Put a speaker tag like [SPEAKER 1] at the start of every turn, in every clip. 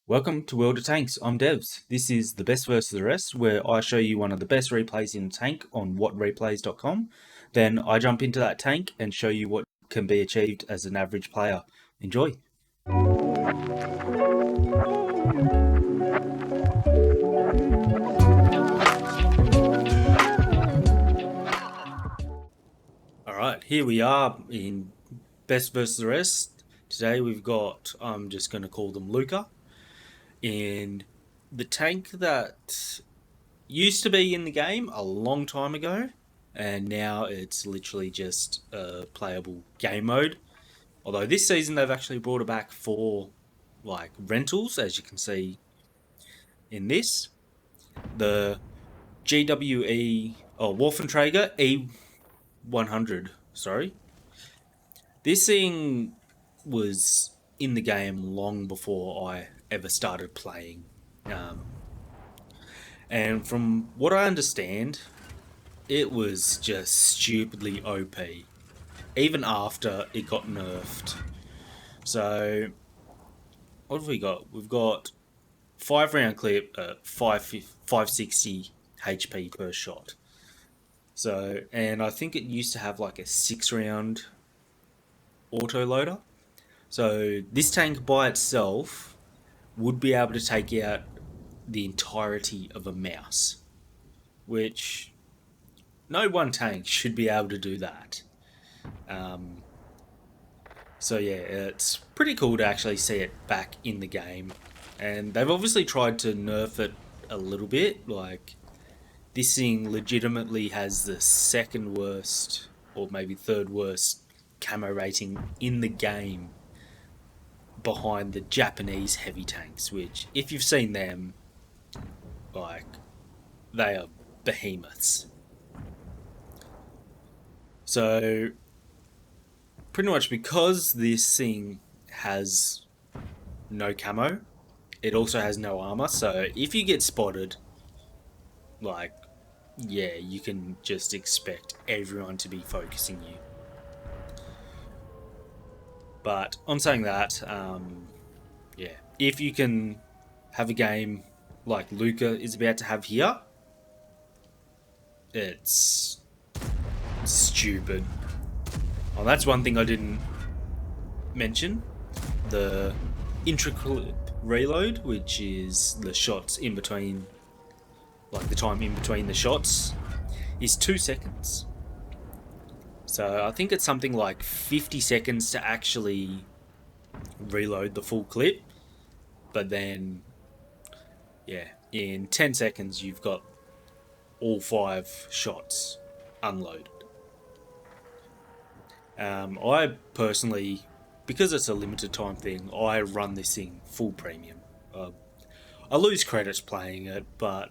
[SPEAKER 1] Welcome to World of Tanks. I'm Devs. This is the best versus the rest, where I show you one of the best replays in tank on whatreplays.com. Then I jump into that tank and show you what can be achieved as an average player. Enjoy. Alright, here we are in best versus the rest. Today we've got, I'm just going to call them Luca. And the tank that used to be in the game a long time ago, and now it's literally just a playable game mode. Although this season they've actually brought it back for like rentals, as you can see in this. The GWE Waffenträger E100. Sorry, this thing was in the game long before I ever started playing. And from what I understand, it was just stupidly OP, even after it got nerfed. So, what have we got? We've got 5 round clip at 560 HP per shot. So, and I think it used to have like a 6 round auto loader. So, this tank by itself would be able to take out the entirety of a mouse, which no one tank should be able to do that. So yeah, it's pretty cool to actually see it back in the game. And they've obviously tried to nerf it a little bit. Like, this thing legitimately has the second worst, or maybe third worst, camo rating in the game, behind the Japanese heavy tanks, which, if you've seen them, like, they are behemoths. So, pretty much because this thing has no camo, it also has no armor. So, if you get spotted, like, yeah, you can just expect everyone to be focusing you. But on saying that, yeah, if you can have a game like Luca is about to have here, it's stupid. Oh, that's one thing I didn't mention. The intricate reload, which is the shots in between, like the time in between the shots, is 2 seconds. So I think it's something like 50 seconds to actually reload the full clip. But then, yeah, in 10 seconds you've got all 5 shots unloaded. I personally, because it's a limited time thing, I run this thing full premium. I lose credits playing it, but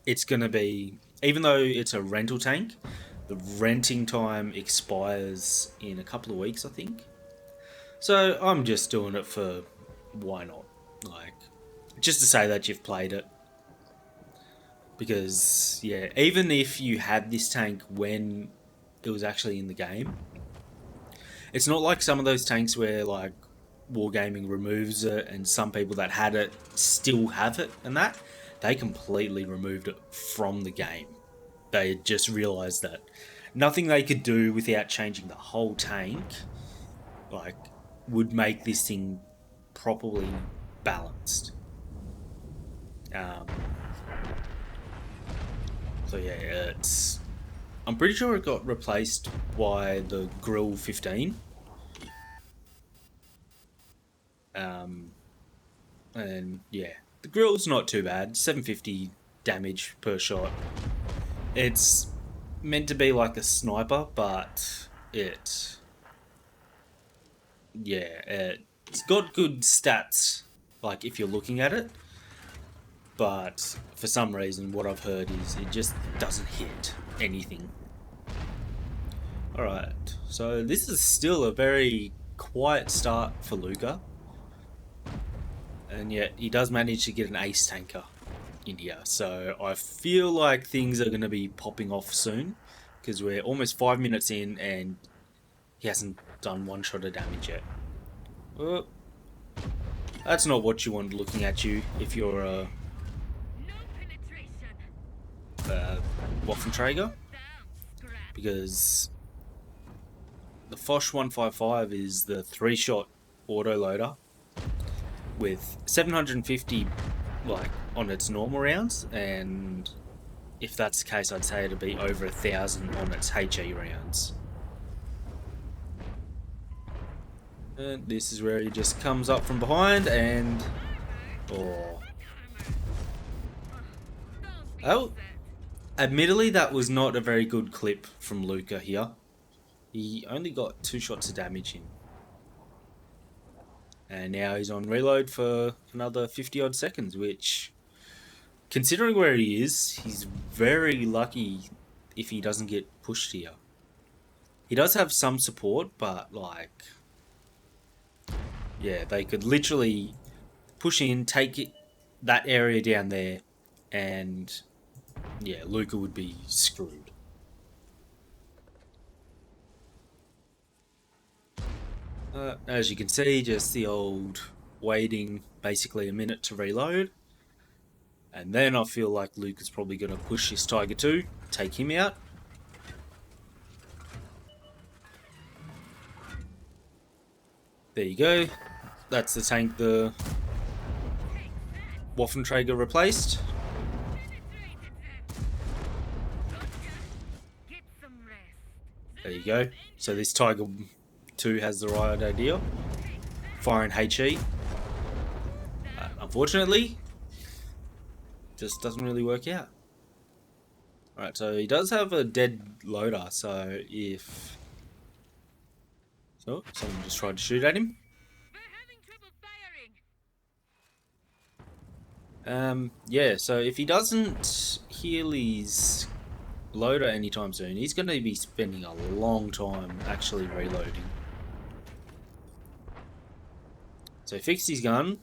[SPEAKER 1] it's going to be, even though it's a rental tank, the renting time expires in a couple of weeks, I think. So I'm just doing it for why not? Like, just to say that you've played it. Because, yeah, even if you had this tank when it was actually in the game, it's not like some of those tanks where, like, Wargaming removes it and some people that had it still have it and that. They completely removed it from the game. They just realised that nothing they could do without changing the whole tank, like, would make this thing properly balanced. So yeah, it's, I'm pretty sure it got replaced by the Grill 15. And yeah, the grill's not too bad. 750 damage per shot. It's meant to be like a sniper, but it's got good stats, like, if you're looking at it. But for some reason, what I've heard is it just doesn't hit anything. Alright, so this is still a very quiet start for Luca. And yet he does manage to get an ace tanker in here. So I feel like things are going to be popping off soon, because we're almost 5 minutes in and he hasn't done one shot of damage yet. Oh. That's not what you want looking at you if you're a Waffenträger, because the Foch 155 is the 3-shot auto loader with 750 like on its normal rounds, and if that's the case, I'd say it'd be over 1,000 on its HE rounds. And this is where he just comes up from behind and oh, admittedly that was not a very good clip from Luca here. He only got 2 shots of damage in. And now he's on reload for another 50 odd seconds, which, considering where he is, he's very lucky if he doesn't get pushed here. He does have some support, but like, yeah, they could literally push in, take it, that area down there, and yeah, Luca would be screwed. As you can see, just the old waiting basically a minute to reload. And then I feel like Luca's probably going to push his Tiger 2, take him out. There you go. That's the tank the Waffenträger replaced. There you go. So this Tiger 2 has the right idea. Firing HE. Unfortunately, just doesn't really work out. Alright, so he does have a dead loader, so if... So, someone just tried to shoot at him. Yeah, so if he doesn't heal his loader anytime soon, he's going to be spending a long time actually reloading. So he fixed his gun,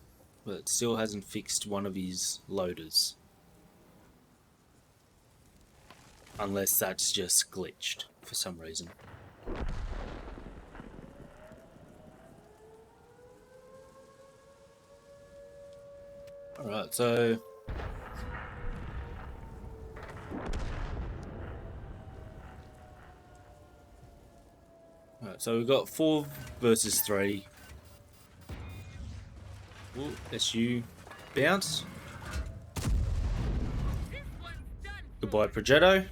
[SPEAKER 1] but still hasn't fixed one of his loaders. Unless that's just glitched for some reason. Alright, so... Alright, so we've got 4 versus 3. Ooh, SU bounce. Goodbye, Progetto.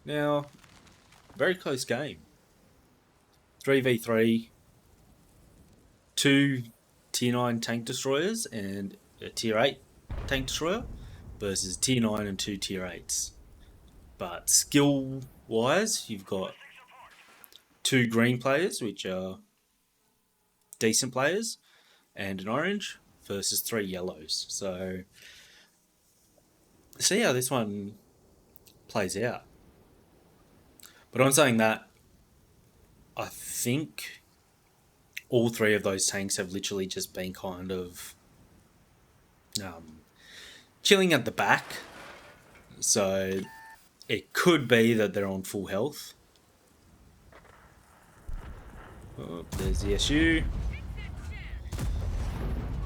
[SPEAKER 1] Now, very close game. 3v3, 2 tier 9 tank destroyers and a tier 8 tank destroyer versus tier 9 and 2 tier 8s. But skill wise, you've got 2 green players, which are decent players, and an orange versus 3 yellows. So, see how this one plays out. But on saying that, I think all 3 of those tanks have literally just been kind of chilling at the back. So it could be that they're on full health. Oh, there's the SU.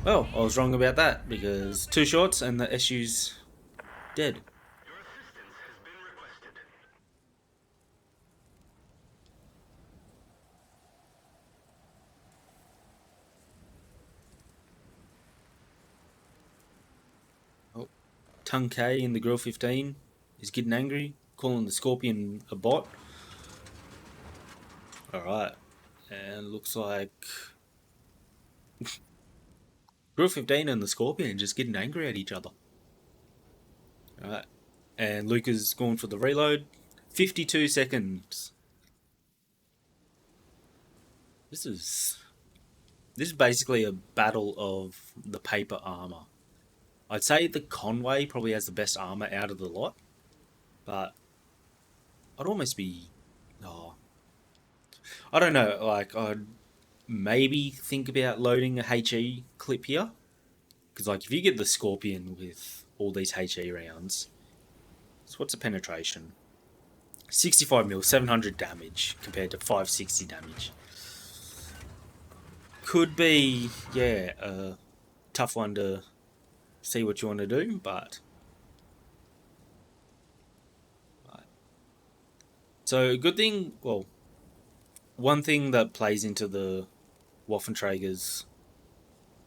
[SPEAKER 1] Well, I was wrong about that because 2 shots and the SU's dead. Tung K in the Grill 15 is getting angry, calling the Scorpion a bot. Alright, and looks like Grill 15 and the Scorpion just getting angry at each other. Alright, and Luca's going for the reload. 52 seconds. This is basically a battle of the paper armor. I'd say the Conway probably has the best armor out of the lot, but I'd almost be... Oh, I don't know, like, I'd maybe think about loading a HE clip here, because like, if you get the Scorpion with all these HE rounds, so what's the penetration? 65 mil, 700 damage compared to 560 damage. Could be, yeah, a tough one to see what you want to do, but. So, good thing, well, one thing that plays into the Waffenträger's,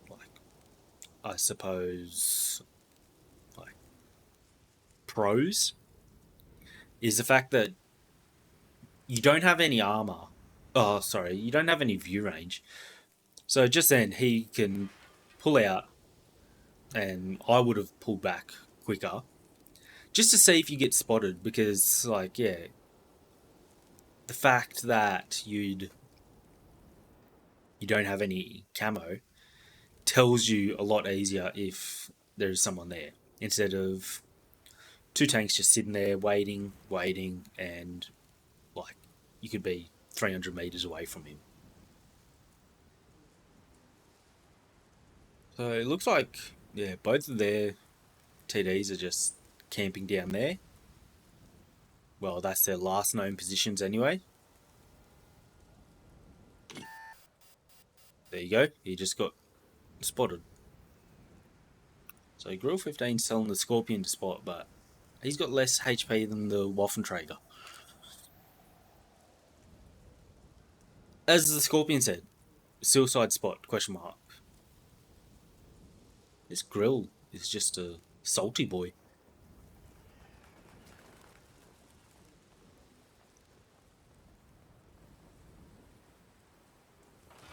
[SPEAKER 1] like, I suppose, like, pros is the fact that you don't have any armor. Oh, sorry, you don't have any view range. So just then he can pull out, and I would have pulled back quicker just to see if you get spotted because, like, yeah, the fact that you don't have any camo tells you a lot easier if there's someone there instead of two tanks just sitting there waiting, and like you could be 300 meters away from him. So it looks like, yeah, both of their TDs are just camping down there. Well, that's their last known positions anyway. There you go. He just got spotted. So Grill 15's telling the Scorpion to spot, but he's got less HP than the Waffenträger. As the Scorpion said, suicide spot, question mark. This Grill is just a salty boy.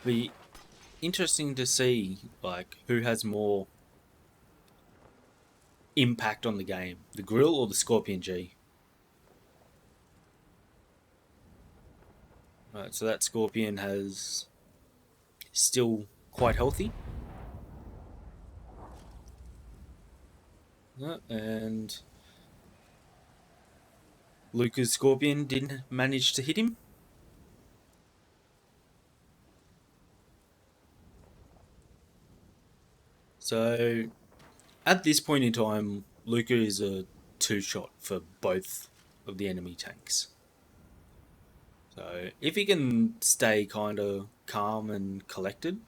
[SPEAKER 1] Be interesting to see like who has more impact on the game, the Grill or the Scorpion G. Right, so that Scorpion has still quite healthy. And Luca's Scorpion didn't manage to hit him. So at this point in time, Luca is a two-shot for both of the enemy tanks. So if he can stay kind of calm and collected,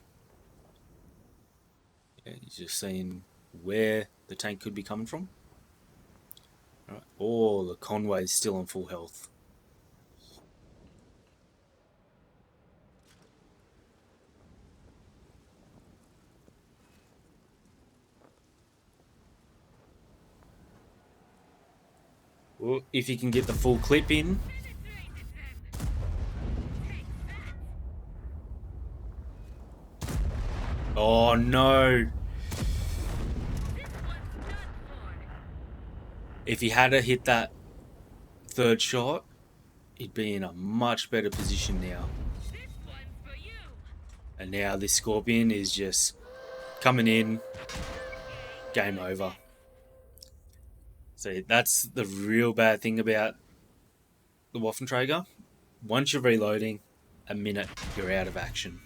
[SPEAKER 1] yeah, he's just seeing where the tank could be coming from. Right. Oh, the Conway's still on full health. Well, if he can get the full clip in. Oh no! If he had to hit that third shot, he'd be in a much better position now. And now this Scorpion is just coming in. Game over. So that's the real bad thing about the Waffenträger. Once you're reloading, a minute, you're out of action.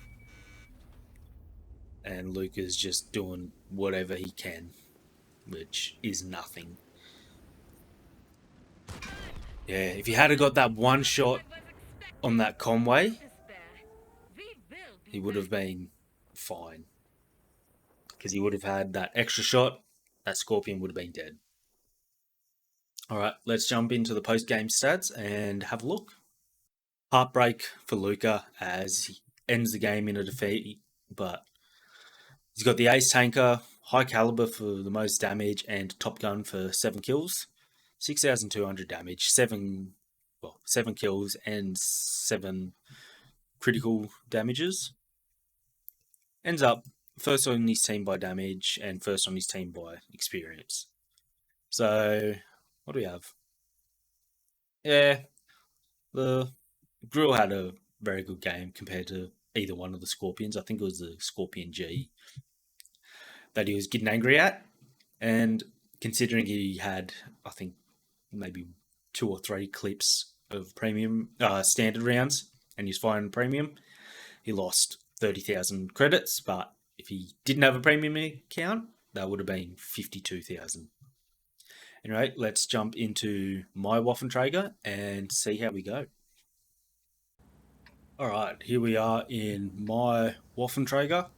[SPEAKER 1] And Luca's just doing whatever he can, which is nothing. Yeah, if he had got that one shot on that Conway, he would have been fine. Because he would have had that extra shot, that Scorpion would have been dead. Alright, let's jump into the post-game stats and have a look. Heartbreak for Luca as he ends the game in a defeat, but he's got the Ace Tanker, High Caliber for the most damage, and Top Gun for 7 kills. 6,200 damage, 7 kills, and 7 critical damages. Ends up first on his team by damage and first on his team by experience. So, what do we have? Yeah, the Grill had a very good game compared to either one of the Scorpions. I think it was the Scorpion G that he was getting angry at. And considering he had, I think, maybe 2 or 3 clips of premium standard rounds and he's firing premium, he lost 30,000 credits. But if he didn't have a premium account, that would have been 52,000. Anyway, let's jump into my Waffenträger and see how we go. All right, here we are in my Waffenträger.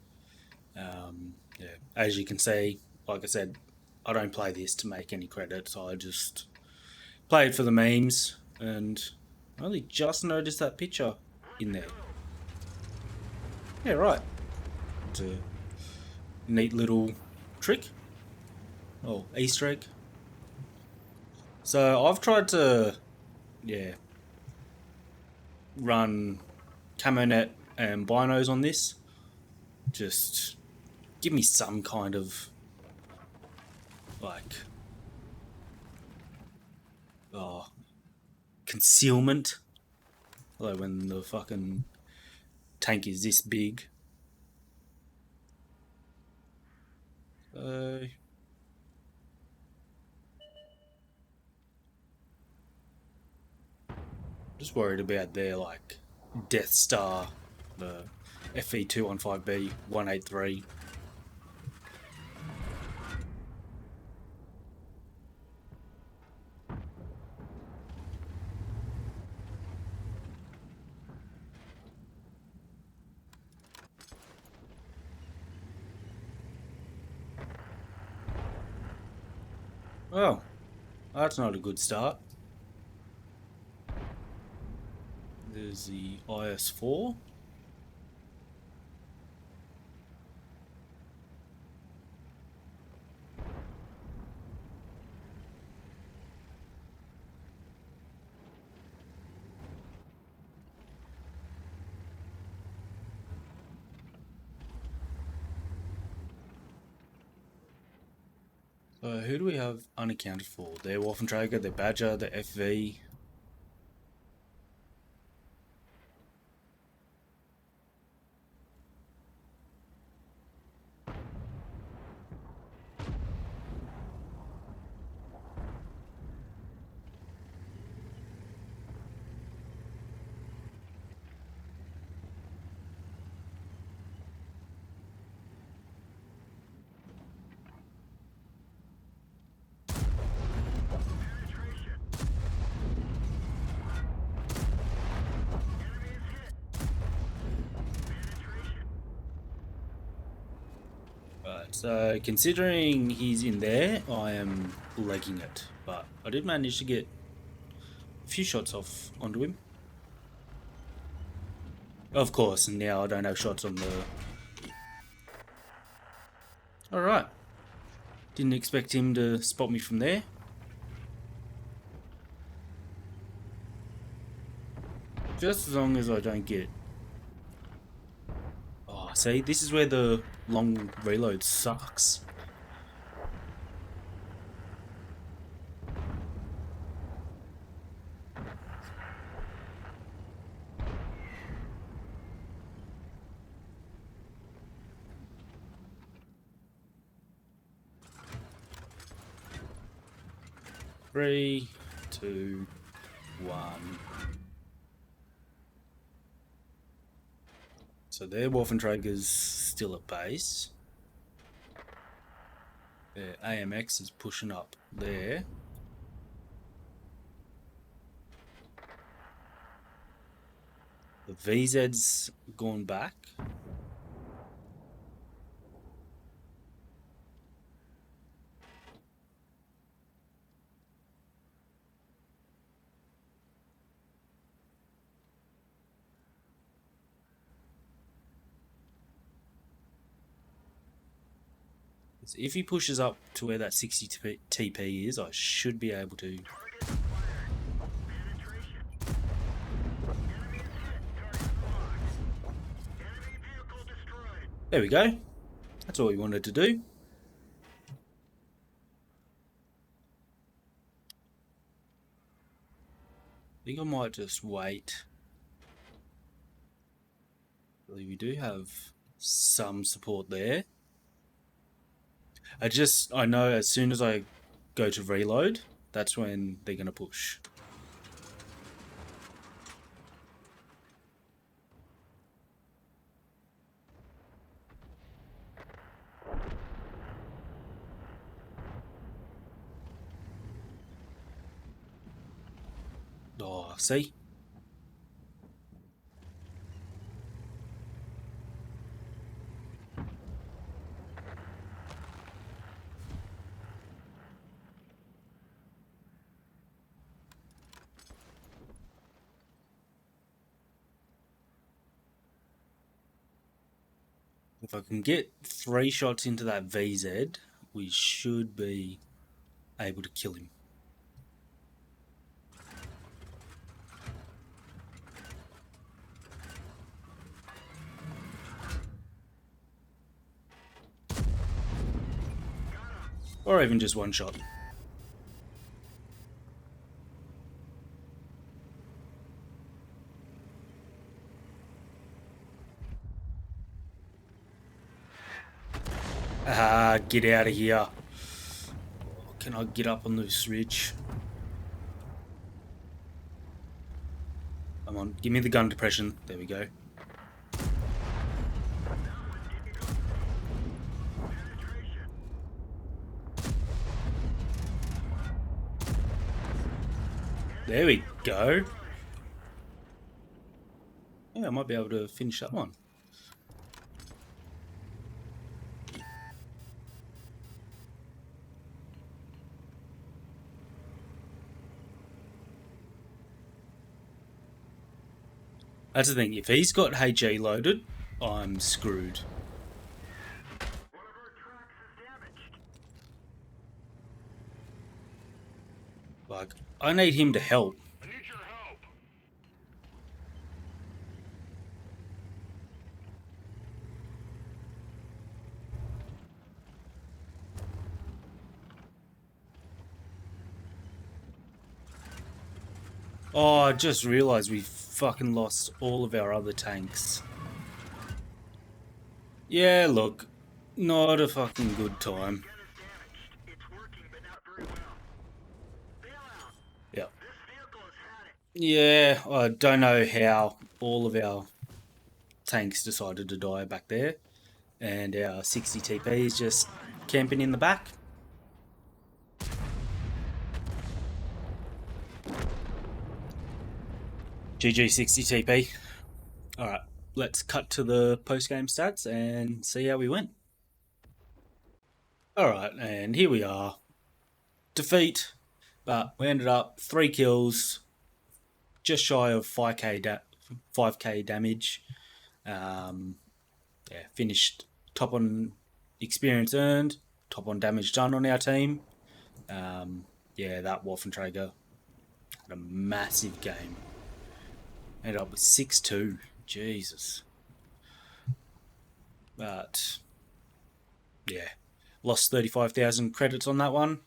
[SPEAKER 1] Yeah, as you can see, like I said, I don't play this to make any credits. I just play it for the memes, and I only just noticed that picture in there. Yeah, right. It's a neat little trick. Oh, Easter egg. So I've tried to, yeah, run Camonet and binos on this. Just give me some kind of like oh, concealment. Like when the fucking tank is this big. Uh, just worried about their like Death Star, the FE215B 183. Oh, that's not a good start. There's the IS-4. So who do we have unaccounted for? Their Waffenträger, their Badger, the FV. Right, so considering he's in there, I am legging it. But I did manage to get a few shots off onto him. Of course, now I don't have shots on the... Alright. Didn't expect him to spot me from there. Just as long as I don't get... Oh, see, this is where the long reload sucks. Three, two, one. So their Waffenträger's still at base. Their AMX is pushing up there. The VZ's gone back. So if he pushes up to where that 60 TP is, I should be able to. There we go. That's all we wanted to do. I think I might just wait. We do have some support there. I know as soon as I go to reload, that's when they're going to push. see? If I can get 3 shots into that VZ, we should be able to kill him. Or even just 1 shot. Ah, get out of here. Can I get up on this ridge? Come on, give me the gun depression. There we go. There we go. Yeah, I might be able to finish that one. That's the thing, if he's got HE loaded, I'm screwed. Like, I need him to help. Oh, I just realised we fucking lost all of our other tanks. Yeah, look, not a fucking good time. Yeah. Yeah, I don't know how all of our tanks decided to die back there, and our 60 TP is just camping in the back. GG 60 TP. Alright, let's cut to the post-game stats and see how we went. Alright, and here we are. Defeat, but we ended up 3 kills, just shy of 5k damage. Yeah, finished top on experience earned, top on damage done on our team. Yeah, that Waffenträger had a massive game. Ended up with 6-2. Jesus. But yeah, lost 35,000 credits on that one.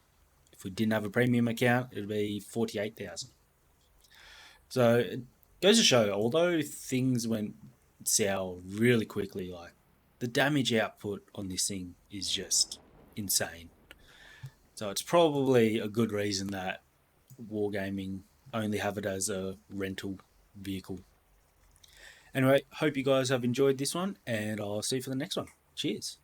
[SPEAKER 1] If we didn't have a premium account, it'd be 48,000. So it goes to show, although things went sour really quickly, like the damage output on this thing is just insane. So it's probably a good reason that Wargaming only have it as a rental vehicle. Anyway, hope you guys have enjoyed this one, and I'll see you for the next one. Cheers.